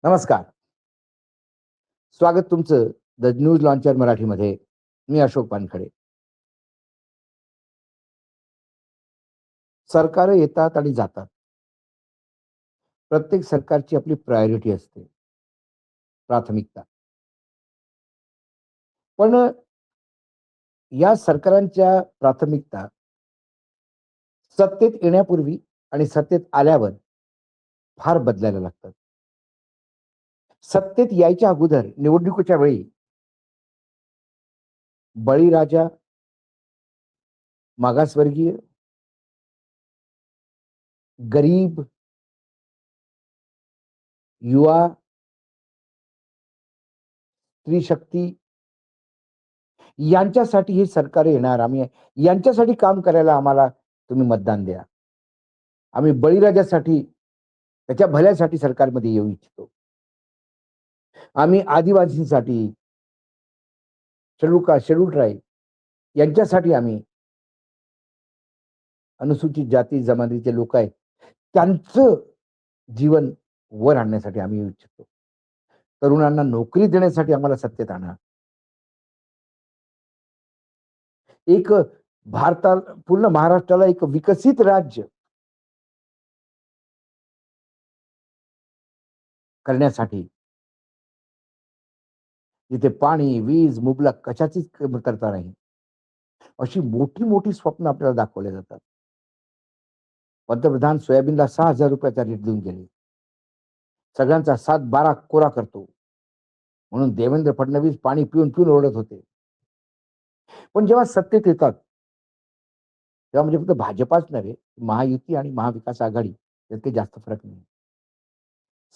नमस्कार. स्वागत तुमचं द न्यूज लॉन्चर मराठीमध्ये. मी अशोक वानखडे. सरकार येतात आणि जातात. प्रत्येक सरकारची आपली प्रायोरिटी असते, प्राथमिकता. पण या सरकारांच्या प्राथमिकता सत्तेत येण्यापूर्वी आणि सत्तेत आल्यावर फार बदलायला लागतात. सत्तेत यायच्या अगोदर निवडणुकीच्या वेळी बळीराजा, मागासवर्गीय, गरीब, युवा, स्त्री शक्ती यांच्यासाठी हे सरकार येणार. आम्ही यांच्यासाठी काम करायला आम्हाला तुम्ही मतदान द्या. आम्ही बळीराजासाठी, त्याच्या भल्यासाठी सरकारमध्ये येऊ इच्छितो. आम्ही आदिवासींसाठी, शेड्यूल ट्राईब यांच्यासाठी आम्ही अनुसूचित जाती जमातीचे लोक आहेत, त्यांचं जीवन वर आणण्यासाठी आम्ही येऊ इच्छितो. तरुणांना नोकरी देण्यासाठी आम्हाला सत्तेत आणा. एक पूर्ण महाराष्ट्राला एक विकसित राज्य करण्यासाठी जिथे पाणी, वीज, मुबलक कशाचीच कमतरता नाही, अशी मोठी मोठी स्वप्न आपल्याला दाखवले जातात. पंतप्रधान सोयाबीनला ₹6,000 रेट देऊन गेले. सगळ्यांचा 7-12 कोरा करतो म्हणून देवेंद्र फडणवीस पाणी पिऊन पिऊन ओरडत होते. पण जेव्हा सत्तेत येतात तेव्हा म्हणजे फक्त भाजपाच नव्हे, महायुती आणि महाविकास आघाडी यात काही जास्त फरक नाही.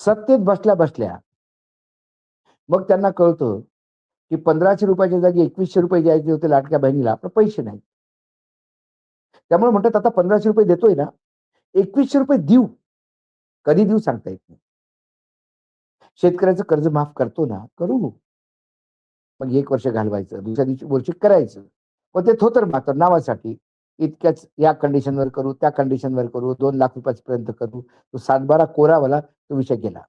सत्तेत बसल्या बसल्या मग त्यांना कळतं की ₹1,500 जागी ₹2,100 द्यायचे होते लाडक्या बहिणीला, पण पैसे नाहीत. त्यामुळे म्हणतात आता ₹1,500 देतोय ना, ₹2,100 देऊ. कधी देऊ सांगता येत नाही. शेतकऱ्याचं कर्ज माफ करतो ना, करू. मग 1 वर्ष घालवायचं, दुसऱ्या दिवशी वर्षी करायचं. पण ते थोतर मात्र नावासाठी. इतक्याच या कंडिशनवर करू, त्या कंडिशनवर करू, ₹2,00,000 पर्यंत करू. तो 7-12 कोरावाला तो विषय गेला.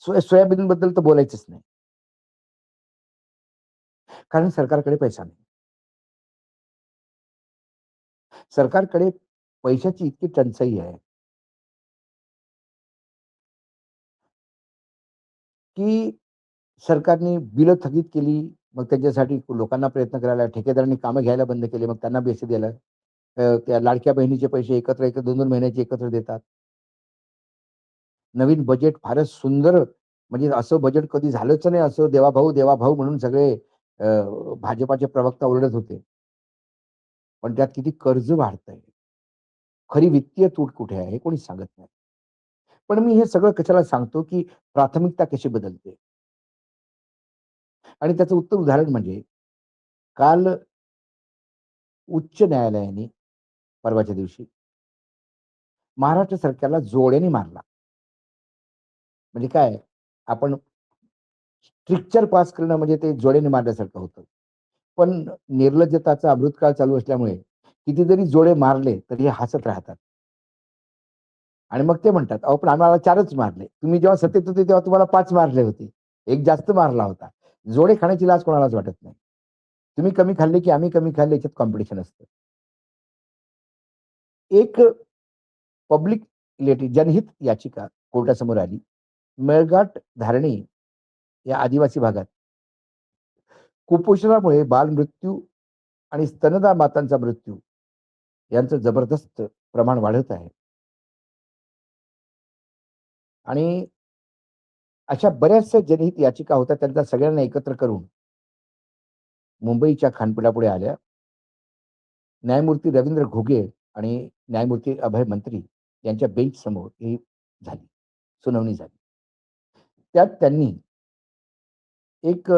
सोयाबीनबद्दल तर बोलायचंच नाही. कारण सरकारकडे पैसा नाही. सरकारकडे पैशाची इतकी टंचाई आहे, की सरकारने बिलं थकीत केली. मग त्याच्यासाठी लोकांना प्रयत्न करायला ठेकेदारांनी कामं घ्यायला बंद केले. मग त्यांना पैसे द्यायला त्या लाडक्या बहिणीचे पैसे एकत्र 2-2 महिन्याचे एकत्र देतात. नवीन बजेट फारच सुंदर, म्हणजे असं बजेट कधी झालंच नाही, असं देवाभाऊ, देवाभाऊ म्हणून सगळे अ, भाजपाचे प्रवक्ता ओरडत होते. पण त्यात किती कर्ज वाढतंय. खरी वित्तीय तूट कुठे आहे हे कोणीच सांगत नाही. पण मी हे सगळं कशाला सांगतो, की प्राथमिकता कशी बदलते आणि त्याचं उत्तम उदाहरण म्हणजे काल उच्च न्यायालयाने परवाच्या दिवशी महाराष्ट्र सरकारला जोड्याने मारला. म्हणजे काय? आपण स्ट्रिक्चर पास करणं म्हणजे ते जोड्याने मारल्यासारखं होतं. पण निर्लज्जताचा अमृतकाळ चालू असल्यामुळे किती जरी जोडे मारले तरी हे हसत राहतात. आणि मग ते म्हणतात, "अहो, पण आम्हाला 4च मारले. तुम्ही जेव्हा सत्तेत होते तेव्हा तुम्हाला 5 मारले होते. एक जास्त मारला होता." जोडे खाण्याची लाज कोणालाच वाटत नाही. तुम्ही कमी खाल्ले की आम्ही कमी खाल्ले याच्यात कॉम्पिटिशन असतं. एक पब्लिक जनहित याचिका कोर्टासमोर आली. मेळघाट धारणी या आदिवासी भागात कुपोषणामुळे बालमृत्यू आणि स्तनदा मातांचा मृत्यू यांचं जबरदस्त प्रमाण वाढत आहे. आणि अशा बऱ्याचशा जनहित याचिका होत्या, त्यांना सगळ्यांना एकत्र करून मुंबईच्या खंडपीठापुढे आल्या. न्यायमूर्ती रवींद्र घुगे आणि न्यायमूर्ती अभय मंत्री यांच्या बेंच समोर ही झाली, सुनावणी झाली. त्यात त्यांनी एक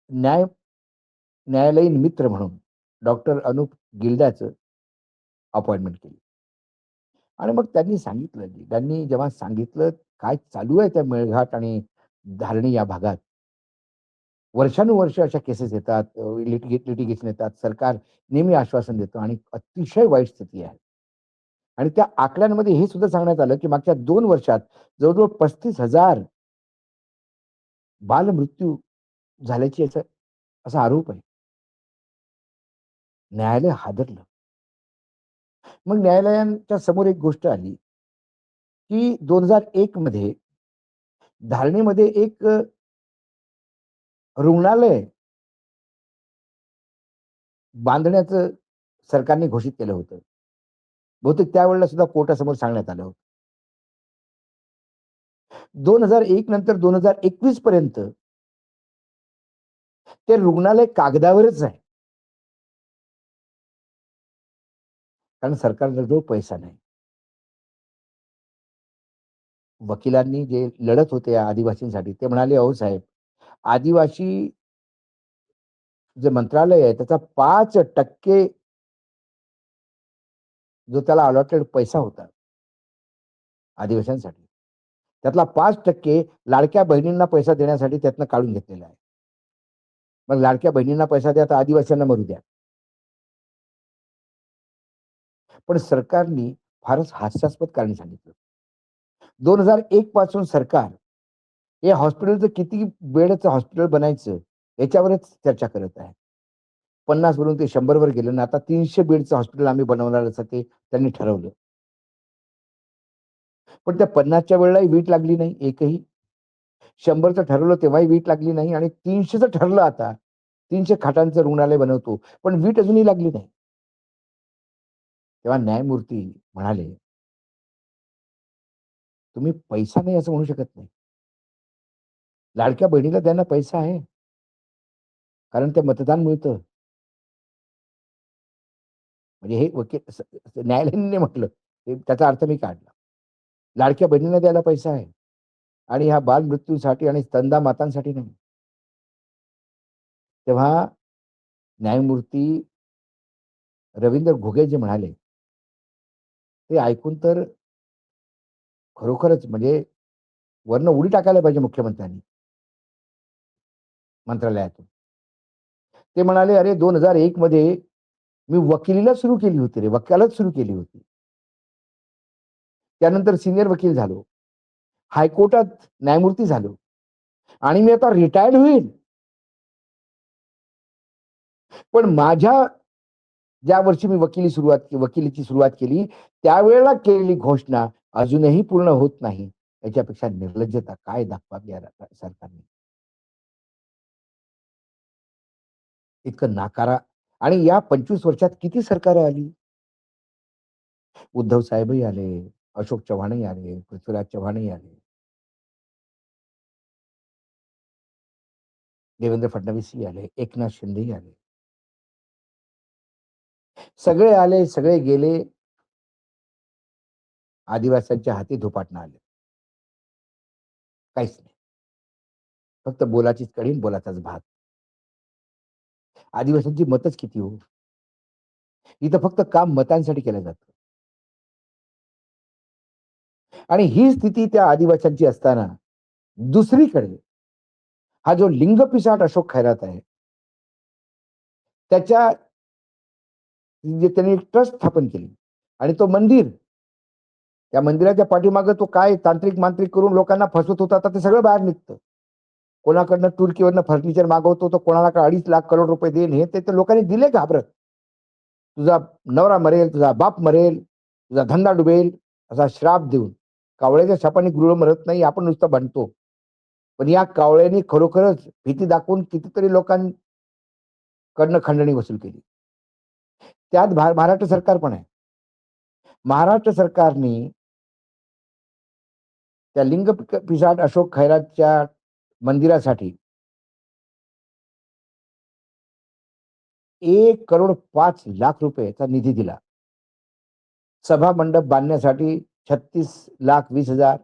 न्यायालयीन मित्र म्हणून डॉक्टर अनुप गिल्ड्याचं अपॉइंटमेंट केली. आणि मग त्यांनी जेव्हा सांगितलं काय चालू आहे त्या मेळघाट आणि धारणी या भागात, वर्षानुवर्ष अशा केसेस येतात, लिटिगेशन येतात. सरकार नेहमी आश्वासन देतं आणि अतिशय वाईट स्थिती आहे. आणि त्या आकड्यांमध्ये हे सुद्धा सांगण्यात आलं, की मागच्या 2 वर्षात जवळ-जवळ 35,000 बालमृत्यू झाल्याची याचा असा आरोप आहे. न्यायालय हादरलं. मग न्यायालयांच्या समोर एक गोष्ट आली, की 2001 मध्ये धारणीमध्ये एक रुग्णालय बांधण्याचं सरकारने घोषित केलं होतं. बहुतेक त्यावेळेला सुद्धा कोर्टासमोर सांगण्यात आलं होतं. 2001 नंतर 2021 पर्यंत ते रुग्णालय कागदावरच आहे. कारण सरकारजवळ पैसा नाही. वकिलांनी जे लढत होते या आदिवासींसाठी ते म्हणाले, "अहो साहेब, आदिवासी जे मंत्रालय आहे त्याचा 5% जो त्याला अलॉटेड पैसा होता आदिवासींसाठी, त्यातला 5% लाडक्या बहिणींना पैसा देण्यासाठी त्यातनं काढून घेतलेला आहे. मग लाडक्या बहिणींना पैसा द्या, तर आदिवासींना मरू द्या." पण सरकारनी फारच हास्यास्पद कारण सांगितलं. 2001 पासून सरकार हे हॉस्पिटलचं किती बेडचं हॉस्पिटल बनायचं याच्यावरच चर्चा करत आहे. 50 वरून ते 100 वर गेलं आणि आता 300 बेडचं हॉस्पिटल आम्ही बनवणार असं ते त्यांनी ठरवलं. पण त्या 50च्या वेळेलाही वीट लागली नाही एकही. 100चं ठरवलं तेव्हाही वीट लागली नाही आणि 300चं ठरलं आता. 300 खाटांचं रुग्णालय बनवतो, पण वीट अजूनही लागली नाही. तेव्हा न्यायमूर्ती म्हणाले, "तुम्ही पैसा नाही असं म्हणू शकत नाही. लाडक्या बहिणीला द्यांना पैसा आहे, कारण ते मतदान मिळतं." म्हणजे हे वकील न्यायालयाने म्हटलं, त्याचा अर्थ मी काढला. लाडक्या बहिणीला द्यायला पैसा आहे आणि ह्या बालमृत्यूसाठी आणि स्तनदा मातांसाठी नाही. तेव्हा न्यायमूर्ती रवींद्र घुगे जे म्हणाले, ते ऐकून तर खरोखरच म्हणजे वरनं उडी टाकायला पाहिजे मुख्यमंत्र्यांनी मंत्रालयातून. ते म्हणाले, "अरे 2001 मध्ये मी वकिलीला सुरू केली होती रे, वकालत सुरू केली होती. त्यानंतर सीनियर वकील झालो. हायकोर्टात न्यायमूर्ती झालो आणि मी आता रिटायर्ड होईल. पण माझ्या ज्या वर्षी मी वकिलीची सुरुवात केली, त्यावेळेला केलेली घोषणा अजूनही पूर्ण होत नाही. याच्यापेक्षा निर्लज्जता काय दाखवावी या सरकारने. इतकं नाकारा आणि या 25 वर्षात किती सरकारं आली. उद्धव साहेबही आले, अशोक चव्हाणही आले, पृथ्वीराज चव्हाणही आले, देवेंद्र फडणवीसही आले, एकनाथ शिंदेही आले. सगळे आले, सगळे गेले, आदिवासींच्या हाती धुपाटणं आले. काहीच नाही. फक्त बोलाचीच कढी आणि बोलाचाच भात. आदिवासींची मतच किती हो? इथं फक्त काम मतांसाठी केलं जातं. आणि ही स्थिती त्या आदिवासींची असताना दुसरीकडे हा जो लिंगपिसाट अशोक खैरात आहे, त्याच्या जे त्यांनी एक ट्रस्ट स्थापन केली आणि तो मंदिर, त्या मंदिराच्या पाठीमागे तो काय तांत्रिक-मांत्रिक करून लोकांना फसवत होता, आता ते सगळं बाहेर निघतं. कोणाकडनं तुर्कीवरनं फर्निचर मागवतो, तर कोणाला 2.5 लाख करोड रुपये देईन हे ते तर लोकांनी दिले घाबरत. तुझा नवरा मरेल, तुझा बाप मरेल, तुझा धंदा डुबेल, असा श्राप देऊन. कावळ्याच्या शापाने गृह मरत नाही, आपण नुसतं म्हणतो. पण या कावळ्यांनी खरोखरच भीती दाखवून कितीतरी लोकांकडनं खंडणी वसूल केली. त्यात महाराष्ट्र सरकार पण आहे. महाराष्ट्र सरकारने त्या पिसाट अशोक खैरातच्या मंदिरासाठी 1,05,00,000 निधी दिला. सभा मंडप बांधण्यासाठी 36,20,000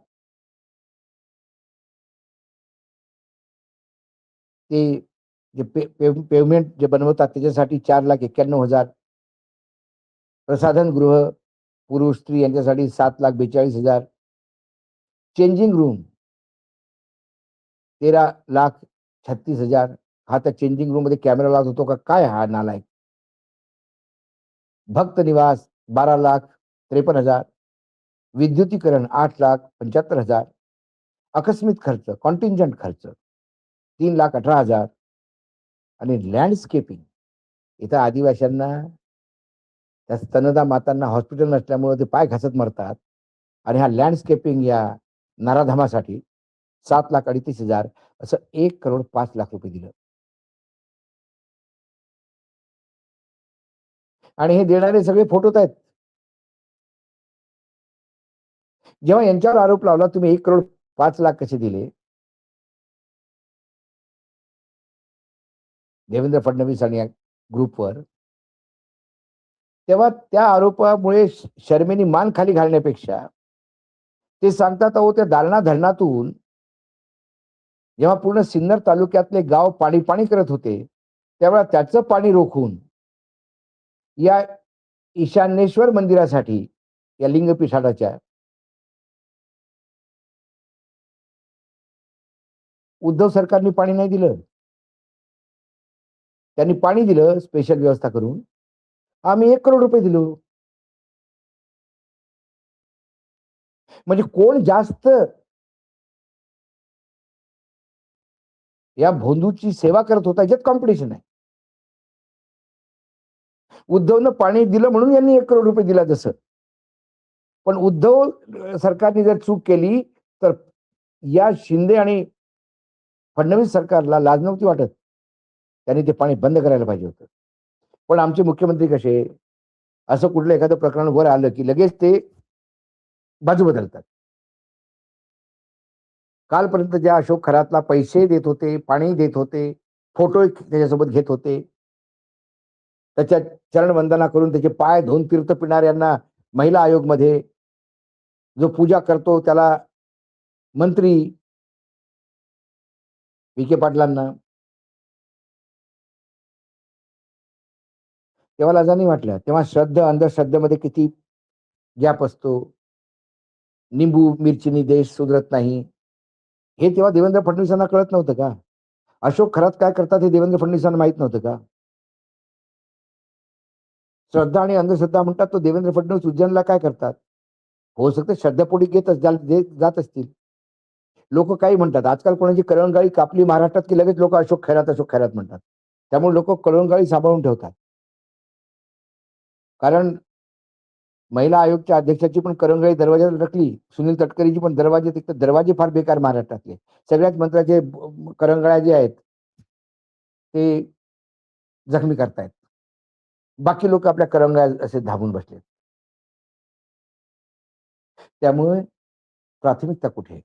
ते जे पेव्हमेंट जे बनवतात त्याच्यासाठी 4,91,000 प्रसाधन गृह पुरुष, स्त्री यांच्यासाठी 7,42,000 चेंजिंग रूम 13,36,000 हा त्या चेंजिंग रूममध्ये कॅमेरा लावत होतो का काय हा नालायक? भक्त निवास 12,53,000 विद्युतीकरण 8,75,000 आकस्मिक खर्च, कॉन्टिंजंट खर्च 3,18,000 आणि लँडस्केपिंग. इथं आदिवासींना त्या स्तनदा मातांना हॉस्पिटल नसल्यामुळे ते पाय घासत मरतात आणि हा लँडस्केपिंग या नराधमासाठी 7,38,000 असं 1,05,00,000 दिलं. आणि हे देणारे सगळे फोटोत आहेत. जेव्हा यांच्यावर आरोप लावला, तुम्ही 1,05,00,000 कसे दिले? देवेंद्र फडणवीस आणि या ग्रुपवर. तेव्हा त्या आरोपामुळे शरमेने मान खाली घालण्यापेक्षा ते सांगतात, अहो त्या दारणा धरणातून जेव्हा पूर्ण सिन्नर तालुक्यातले गाव पाणी-पाणी करत होते, त्यावेळेला त्याचं पाणी रोखून या ईशान्येश्वर मंदिरासाठी या लिंगपीठाच्या उद्धव सरकारने पाणी नाही दिलं. त्यांनी पाणी दिलं स्पेशल व्यवस्था करून. आम्ही ₹1,00,00,000 दिलो. म्हणजे कोण जास्त या भोंदूची सेवा करत होता याच्यात कॉम्पिटिशन आहे. उद्धवनं पाणी दिलं म्हणून यांनी ₹1,00,00,000 दिला जसं. पण उद्धव सरकारने जर चूक केली, तर या शिंदे आणि फडणवीस सरकारला लाज नव्हती वाटत. त्यांनी ते पाणी बंद करायला पाहिजे होतं. पण आमचे मुख्यमंत्री कसे, असं कुठलं एखादं प्रकरण वर आलं, की लगेच ते बाजू बदलतात. कालपर्यंत ज्या अशोक खरातला पैसे देत होते, पाणी देत होते, फोटो त्याच्यासोबत घेत होते. त्याच्या चरणवंदना करून त्याचे पाय धुवून तीर्थ पिणाऱ्यांना महिला आयोगमध्ये जो पूजा करतो त्याला मंत्री विखे पाटलांना, तेव्हा लाजा नाही वाटल्या. तेव्हा श्रद्धा, अंधश्रद्धेमध्ये किती गॅप असतो. निंबू मिरचीनी देश सुधरत नाही. हे तेव्हा देवेंद्र फडणवीसांना कळत नव्हतं का? अशोक खरात काय करतात हे देवेंद्र फडणवीसांना माहीत नव्हतं का? श्रद्धा आणि अंधश्रद्धा म्हणतात, तो देवेंद्र फडणवीस उज्जैनला काय करतात? होऊ शकतं श्रद्धापोटी जात असतील. लोकं काही म्हणतात. आजकाल कोणाची कळवंगाळी कापली महाराष्ट्रात, की लगेच लोकं अशोक खैरात म्हणतात. त्यामुळे लोकं कळवंगाळी सांभाळून ठेवतात. कारण महिला आयोगच्या अध्यक्षाची पण करंगळी दरवाजाला टाकली. सुनील तटकरेची पण दरवाजे फार बेकार महाराष्ट्रातले. सगळ्याच मंत्र्याचे करंगळ्या जे आहेत, ते जखमी करतायत. बाकी लोकं आपल्या करंगळ्या असे दाबून बसलेत. त्यामुळे प्राथमिकता कुठे?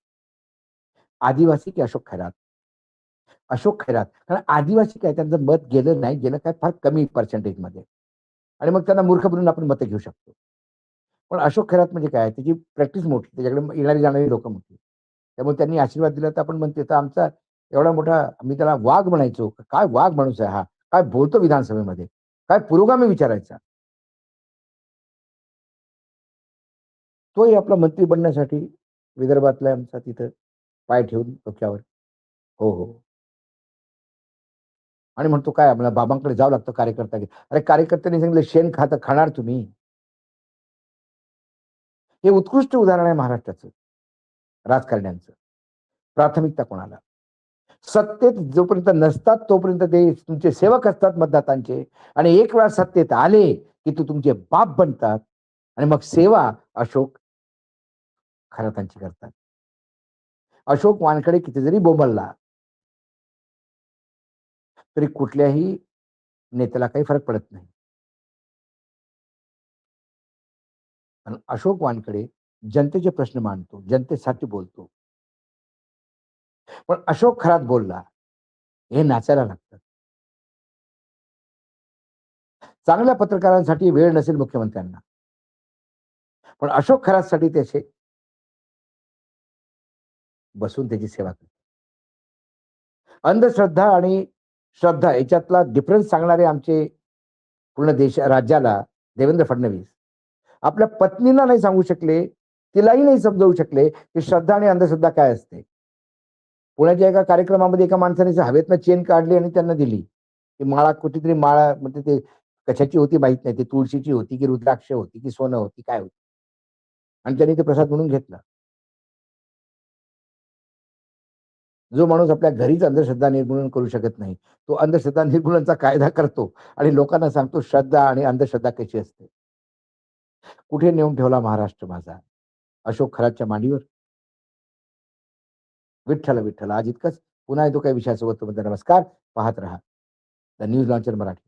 आदिवासी की अशोक खैरात? अशोक खैरात. कारण आदिवासी काय त्यांचं मत गेलं नाही गेलं काय फार कमी पर्सेंटेजमध्ये आणि मग त्यांना मूर्ख बनवून आपण मतं घेऊ शकतो. पण अशोक खैरात म्हणजे काय? त्याची प्रॅक्टिस मोठी, त्याच्याकडे येणारी जाणारी लोकं मोठी. त्यामुळे त्यांनी आशीर्वाद दिला तर आपण म्हणतो तर आमचा एवढा मोठा मी त्याला वाघ म्हणायचो. काय वाघ माणूस आहे हा? काय बोलतो विधानसभेमध्ये? काय पुरोगामी विचारायचा? तोही आपला मंत्री बनण्यासाठी विदर्भातला आमचा तिथं पाय ठेवून डोक्यावर. हो, हो. आणि म्हणतो काय आम्हाला बाबांकडे जावं लागतं कार्यकर्ता घेऊन. अरे कार्यकर्त्यांनी सांगितलं शेण खाणार तुम्ही. हे उत्कृष्ट उदाहरण आहे महाराष्ट्राचं, राजकारण्यांचं. प्राथमिकता कोणाला? सत्तेत जोपर्यंत नसतात तोपर्यंत ते तुमचे सेवक असतात मतदातांचे आणि एक वेळा सत्तेत आले, की ते तुमचे बाप बनतात आणि मग सेवा अशोक खरातांची करतात. अशोक वानखेडे किती जरी बोंबलला, तरी कुठल्याही नेत्याला काही फरक पडत नाही. आणि अशोक वानखेडे जनतेचे प्रश्न मांडतो, जनतेसाठी बोलतो. पण अशोक खरात बोलला, हे नाचायला लागतं. चांगल्या पत्रकारांसाठी वेळ नसेल मुख्यमंत्र्यांना. पण अशोक खरातसाठी ते असे बसून त्याची सेवा करतात. अंधश्रद्धा आणि श्रद्धा याच्यातला डिफरन्स सांगणारे आमचे पूर्ण राज्याला देवेंद्र फडणवीस आपल्या पत्नीला नाही सांगू शकले, तिलाही नाही समजावू शकले, की श्रद्धा आणि अंधश्रद्धा काय असते. पुण्याच्या एका कार्यक्रमामध्ये एका माणसाने हवेतनं चेन काढली आणि त्यांना दिली. ती माळा कुठलीतरी माळा म्हणजे ते कशाची होती माहीत नाही. ती तुळशीची होती, की रुद्राक्ष होती, की सोनं होती, काय होती आणि त्यांनी ते प्रसाद म्हणून घेतला. जो माणूस आपल्या घरीच अंधश्रद्धा निर्मूलन करू शकत नाही, तो अंधश्रद्धा निर्मूलनाचा कायदा करतो आणि लोकांना सांगतो श्रद्धा आणि अंधश्रद्धा कशी असते. कुठे नेऊन ठेवला महाराष्ट्र माझा? अशोक खरातच्या मांडीवर? विठ्ठल, विठ्ठल. आज इतकंच. पुन्हा येतो काही विषयासोबत. तोपर्यंत नमस्कार. पाहत रहा. The news launcher Marathi.